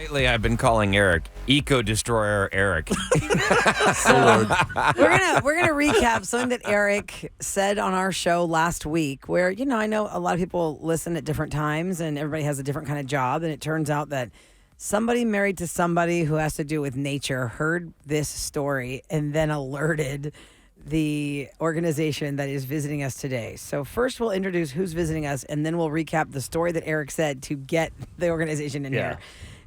Lately, I've been calling Eric Eco Destroyer Eric. So we're gonna recap something that Eric said on our show last week. Where I know a lot of people listen at different times, and everybody has a different kind of job. And it turns out that somebody married to somebody who has to do with nature heard this story and then alerted the organization that is visiting us today. So first we'll introduce who's visiting us, and then we'll recap the story that Eric said to get the organization in here.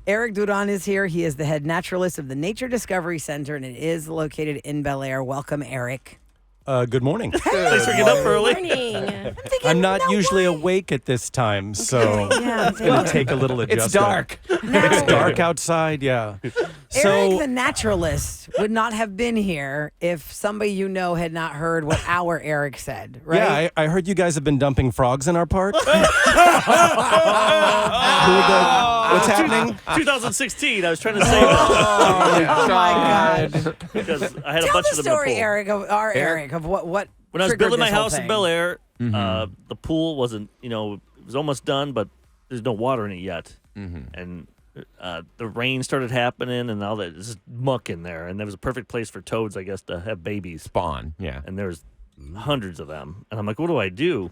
Eric Duran is here. He is the head naturalist of the Nature Discovery Center, and it is located in Bel Air. Welcome, Eric. Good morning. Thanks for getting up early. I'm not usually awake at this time, so it's going to take a little adjustment. It's dark. It's dark outside, yeah. Eric, the naturalist, would not have been here if somebody had not heard what our Eric said, right? Yeah, I heard you guys have been dumping frogs in our park. What's happening? 2016. I was trying to say Oh my God! because I had a Tell bunch the of them story, in the pool. Eric, of our Eric, of what When I was triggered building my this whole house in thing. Bel Air, the pool wasn't, it was almost done, but there's no water in it yet. And the rain started happening, and all that just muck in there. And there was a perfect place for toads, I guess, to have babies. Spawn, yeah. And there's hundreds of them. And I'm like, what do I do?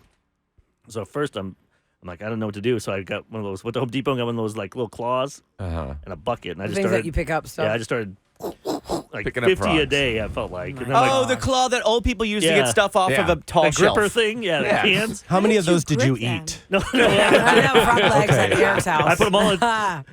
So at first I'm like, I don't know what to do. So I got one of those, went to Home Depot and got one of those like little claws and a bucket. And I just things started, that you pick up stuff. yeah, I just started like Picking up 50 a frogs. day, I felt like. And I'm Oh, like, the claw that old people use to Yeah. get stuff off of a tall the gripper shelf. thing? Yeah, Yeah. the cans. How many of did you those did you grip them? eat? No, I have frog legs at Okay. Eric's house. I put them all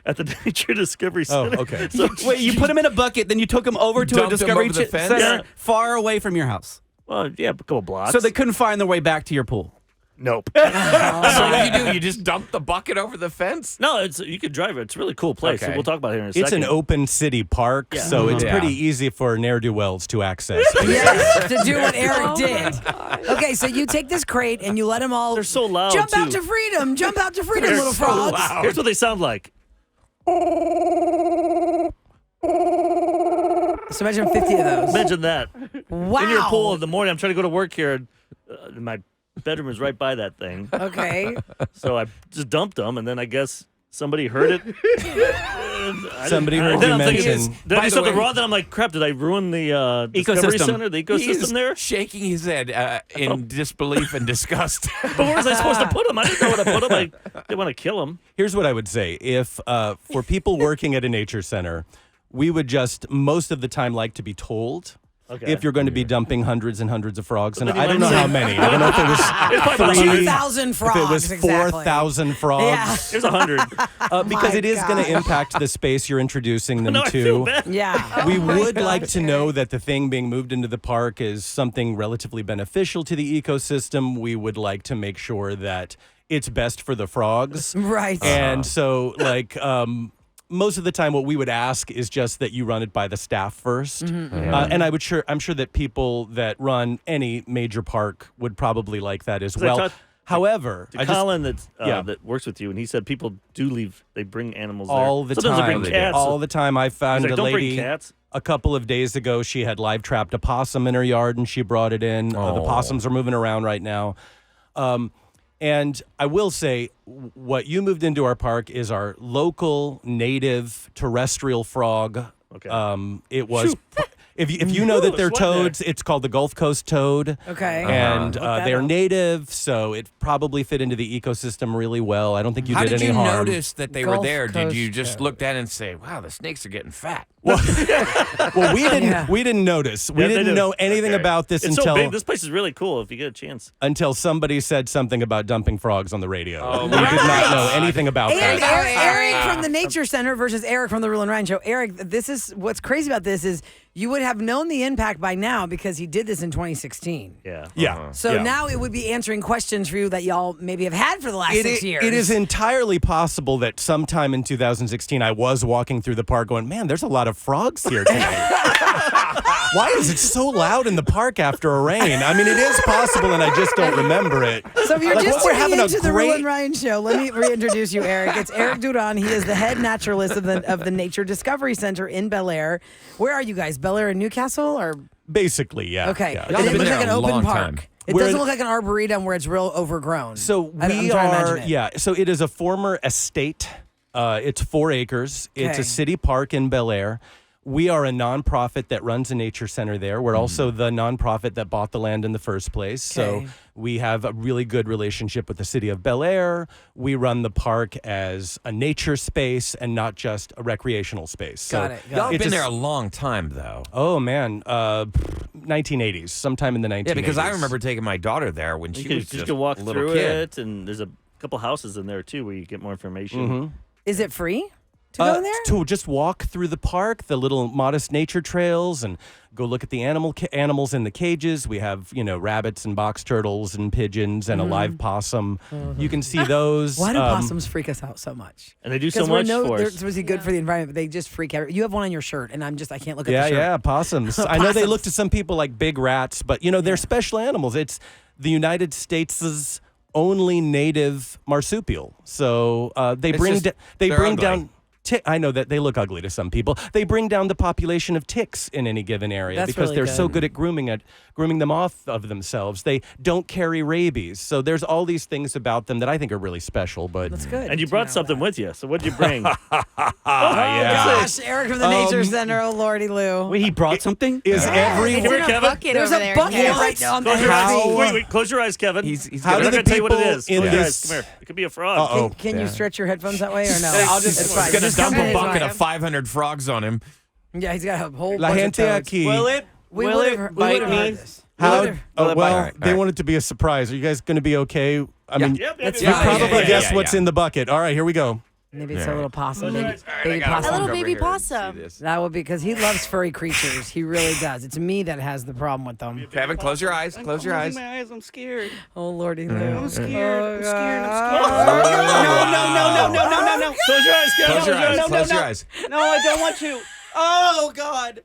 at the Nature Discovery Oh, Center. okay. So, Wait, you put them in a bucket, then you took them over to a Dumped 'em Discovery over the fence? Center Yeah. far away from your house. well, yeah, a couple blocks. So they couldn't find their way back to your pool. Nope. So what do? You just dump the bucket over the fence? No, you could drive it. It's a really cool place. Okay. We'll talk about it here in a second. It's an open city park, Yeah. so it's Yeah. pretty easy for ne'er-do-wells to access. Yes, to do what Eric did. Okay, so you take this crate and you let them all They're so loud, jump out too. to freedom, jump out to freedom, They're little so frogs. loud. Here's what they sound like. So imagine 50 of those. Imagine that. Wow. In your pool in the morning. I'm trying to go to work here, and my bedroom is right by that thing. Okay. So I just dumped them, and then I guess somebody heard it. Somebody heard then you I'm thinking, mention- did I By do the something way- wrong? Then I'm like, crap, did I ruin the Discovery Ecosystem. Center, the ecosystem He's there? shaking his head in disbelief and disgust. But where was I supposed to put them? I didn't know where to put them. I didn't want to kill them. Here's what I would say. If for people working at a nature center, we would just most of the time like to be told Okay. if you're going to be dumping hundreds and hundreds of frogs. And then you I don't might know say- how many. I don't know if it was It's probably about 3, 2,000 if frogs. it was exactly. 4,000 frogs. Yeah. There's 100. Because My it is going God. to impact the space you're introducing them No, I feel to. bad. Yeah. We would like to know that the thing being moved into the park is something relatively beneficial to the ecosystem. We would like to make sure that it's best for the frogs. Right. And so, most of the time, what we would ask is just that you run it by the staff first. And I'm sure that people that run any major park would probably like that as 'Cause I well. talked However, to I just, Colin yeah. that works with you, and he said people do leave. They bring animals all there. the Sometimes time, they bring cats. all the time, I He's found like, a don't lady bring cats. a couple of days ago. She had live trapped a possum in her yard, and she brought it in. The Oh. possums are moving around right now. And I will say, what you moved into our park is our local native terrestrial frog. Okay. It was. If you know that they're Sweat there. toads, it's called the Gulf Coast toad. Okay. And Look that they're up. native, so it probably fit into the ecosystem really well. I don't think you How did did any you harm. notice that they Gulf were there? Did Coast you just toad. look at it and say, wow, the snakes are getting fat? Well, we didn't. Yeah. We didn't notice. We Yeah, they didn't do. know anything Okay. about this It's until so big. This place is really cool if you get a chance. until somebody said something about dumping frogs on the radio. Oh, we did not know anything about And that. Eric from the Nature Center versus Eric from the Roula and Ryan Show. Eric, this is what's crazy about this is you would have known the impact by now because he did this in 2016. Yeah. Yeah. So yeah. now it would be answering questions for you that y'all maybe have had for the last It 6 years. It is entirely possible that sometime in 2016 I was walking through the park going, man, there's a lot of frogs here today. Why is it so loud in the park after a rain? I mean, it is possible, and I just don't remember it. So if you're Like, just we're tuning having a into the great- Roula and Ryan Show, let me reintroduce you, Eric. It's Eric Duran. He is the head naturalist of the Nature Discovery Center in Bel Air. Where are you guys? Bel Air and Newcastle, or Basically, yeah. okay? yeah. And Y'all it been looks there like an a open long park. time. It We're doesn't in- look like an arboretum where it's real overgrown. So I'm we trying to are, imagine it. yeah. So it is a former estate. It's 4 acres. It's Okay. a city park in Bel Air. We are a nonprofit that runs a nature center there. We're also the nonprofit that bought the land in the first place. Okay. So we have a really good relationship with the city of Bel Air. We run the park as a nature space and not just a recreational space. Got it. Y'all have It's been a there s- a long time, though. Oh, man. 1980s, sometime in the 1980s. Yeah, because I remember taking my daughter there when she You was can just go walk a little through kid. it, and there's a couple houses in there too where you get more information. Is it free to go in there? To just walk through the park, the little modest nature trails, and go look at the animals in the cages. We have, rabbits and box turtles and pigeons and a live possum. You can see those. Why do possums freak us out so much? And they do so Because we much know for they're us. supposed to be good for the environment, but they just freak out. You have one on your shirt, and I can't look at the shirt. Yeah, possums. I know they look Possums. to some people like big rats, but they're special animals. It's the United States' only native marsupial. So they It's bring just- they they're bring ugly. down. I know that they look ugly to some people. They bring down the population of ticks in any given area That's because really they're so good. good at grooming them off of themselves. They don't carry rabies. So there's all these things about them that I think are really special. But That's good. And you to brought know something that. with you. So what'd you bring? Gosh, Eric from the Nature Center, oh lordy Lou. Wait, he brought something? is every Come here, in a Kevin. bucket There's over a there, bucket Kevin. right now on the Close your eyes. heavy. Wait, close your eyes, Kevin. He's How I'm do not the gonna tell you what it people is. in Close your this- eyes. Come here. It could be a frog. Uh-oh. Can you stretch your headphones that way or no? I'll just It's fine. going to Just dump come a in. bucket of 500 frogs on him. Yeah, he's got a whole La bunch gente of toads. aquí. Will it? We Will would've it heard- we bite would've heard me? this. How? Would've- Oh, All well, right, they all right. want it to be a surprise. Are you guys going to be okay? I mean, Yep, It's you fine. probably Yeah, guess yeah, what's yeah. in the bucket. All right, here we go. Maybe it's a Yeah. little possum. Baby, All right, I baby gotta possum. A little walk over baby here and possum. see this. That would be because he loves furry creatures. He really does. It's me that has the problem with them. Kevin, close your eyes. Close your eyes. my eyes. I'm scared. Oh lordy, Lou. I'm scared. I'm scared. Oh, No. Close your eyes, Kevin. Close your eyes. no, Close no. your eyes. No, I don't want to. Oh, God.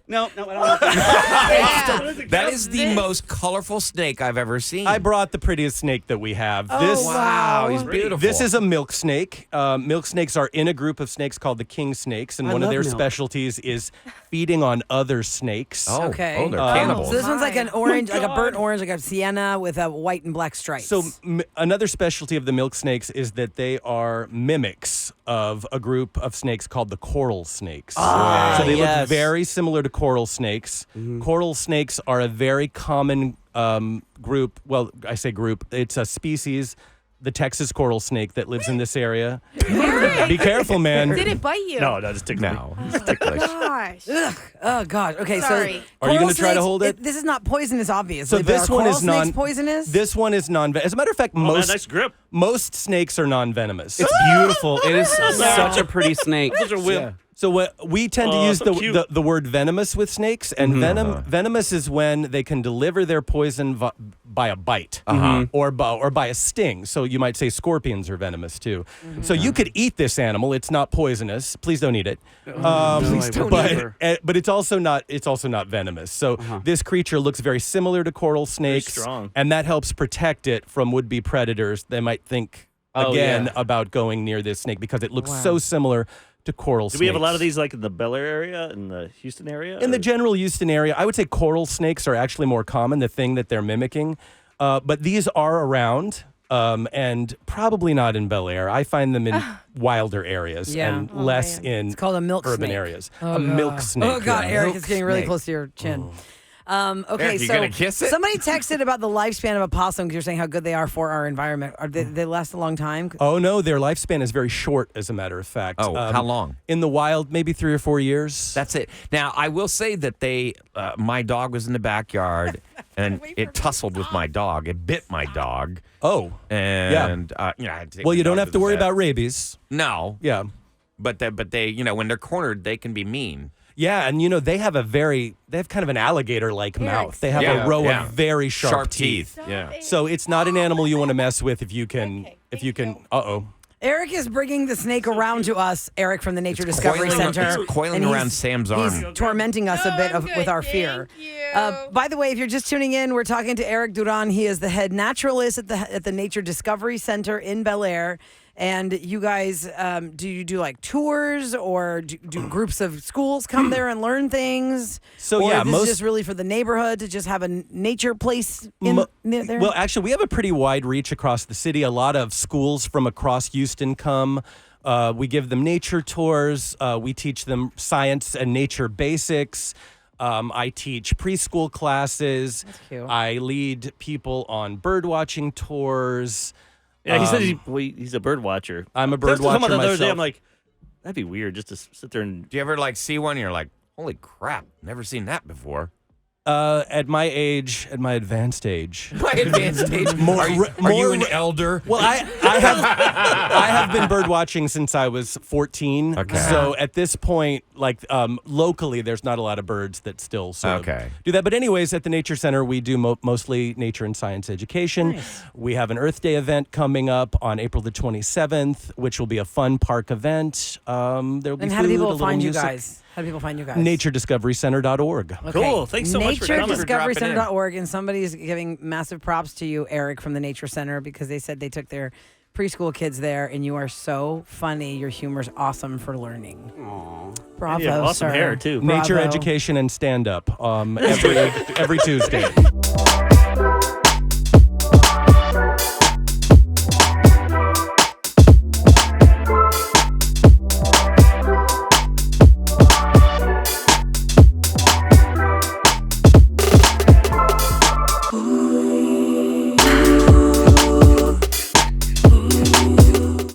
No, I don't want to. Yeah. That is the most colorful snake I've ever seen. I brought the prettiest snake that we have. Oh, This wow, he's beautiful. This is a milk snake. Milk snakes are in a group of snakes called the king snakes, and I one of love their milk. specialties is feeding on other snakes. Oh, Okay. oh, they're Um, cannibals. So this one's like an orange, like a burnt God. orange, like a sienna with a white and black stripes. So another specialty of the milk snakes is that they are mimics of a group of snakes called the coral snakes. So they yes. look very similar to coral snakes. Coral snakes are a very common group. Well, I say group. It's a species, the Texas coral snake that lives in this area. Be careful, man. Did it bite you? No, just tickle me. No, he's ticklish. Gosh. oh god. Okay, Sorry. so Are you coral gonna try to snakes, hold it? This is not poisonous, obviously. So but this are one coral is snakes non poisonous. This one is non. As a matter of fact, Oh, man, most nice grip. most snakes are non-venomous. It's beautiful. It is such a pretty snake. Such a whip. So what we tend to Oh, use so cute. the word venomous with snakes, and venomous is when they can deliver their poison by a bite or by a sting. So you might say scorpions are venomous too. So you could eat this animal; it's not poisonous. Please don't eat it. Please don't ever. But it's also not venomous. So this creature looks very similar to coral snakes, strong. and that helps protect it from would-be predators. They might think Oh, again yeah. about going near this snake because it looks so similar to coral snakes. Do we have a lot of these like in the Bel Air area, in the Houston area? In the or- general Houston area, I would say coral snakes are actually more common, the thing that they're mimicking. But these are around and probably not in Bel Air. I find them in wilder areas Yeah. and Oh, less man. in It's called a milk urban snake. areas. Oh, a milk God. snake. Oh god, yeah. Eric, Milk it's getting really snake. close to your chin. Okay, Eric, you so gonna kiss it? somebody texted about the lifespan of a possum because you're saying how good they are for our environment. Are they last a long time? Oh, no, their lifespan is very short, as a matter of fact. Oh, how long? In the wild, maybe 3 or 4 years. That's it. Now, I will say that my dog was in the backyard and it tussled with my dog. It bit my dog. oh. And, I had to take Well, my you don't dog have the to worry vet. about rabies. No. Yeah. But they, when they're cornered, they can be mean. Yeah, and they have kind of an alligator-like mouth. They have Yeah, a row yeah. of very sharp teeth. Yeah. So it's not an animal you want to mess with if you can. Uh-oh. Eric is bringing the snake around to us, Eric from the Nature Discovery coiling- Center. it's coiling and around Sam's He's arm. tormenting us a bit with our fear. By the way, if you're just tuning in, we're talking to Eric Duran. He is the head naturalist at the Nature Discovery Center in Bel Air. And you guys, do you do like tours or do groups of schools come there and learn things? So, or yeah, this most- is just really for the neighborhood to just have a nature place there? Well, actually, we have a pretty wide reach across the city. A lot of schools from across Houston come. We give them nature tours. We teach them science and nature basics. I teach preschool classes. That's cute. I lead people on bird watching tours. Yeah, he said he's a bird watcher. I'm a bird watcher The other myself. day, I'm like, that'd be weird just to sit there and. Do you ever like see one and you're like, holy crap, never seen that before? At my age, at my advanced age. My advanced age. Are you an elder? Well, I have been bird watching since I was 14. Okay. So at this point, like locally, there's not a lot of birds that still sort of do that. But anyways, at the Nature Center, we do mostly nature and science education. Nice. We have an Earth Day event coming up on April the 27th, which will be a fun park event. There'll be And food, how do a people little find you music. guys? How do people find you guys? NatureDiscoveryCenter.org. Okay. Cool. Thanks so much for coming. NatureDiscoveryCenter.org. And somebody's giving massive props to you, Eric, from the Nature Center, because they said they took their preschool kids there, and you are so funny. Your humor's awesome for learning. Aww. Bravo, You have awesome sir. hair, too. Nature Bravo. education and stand-up every Tuesday.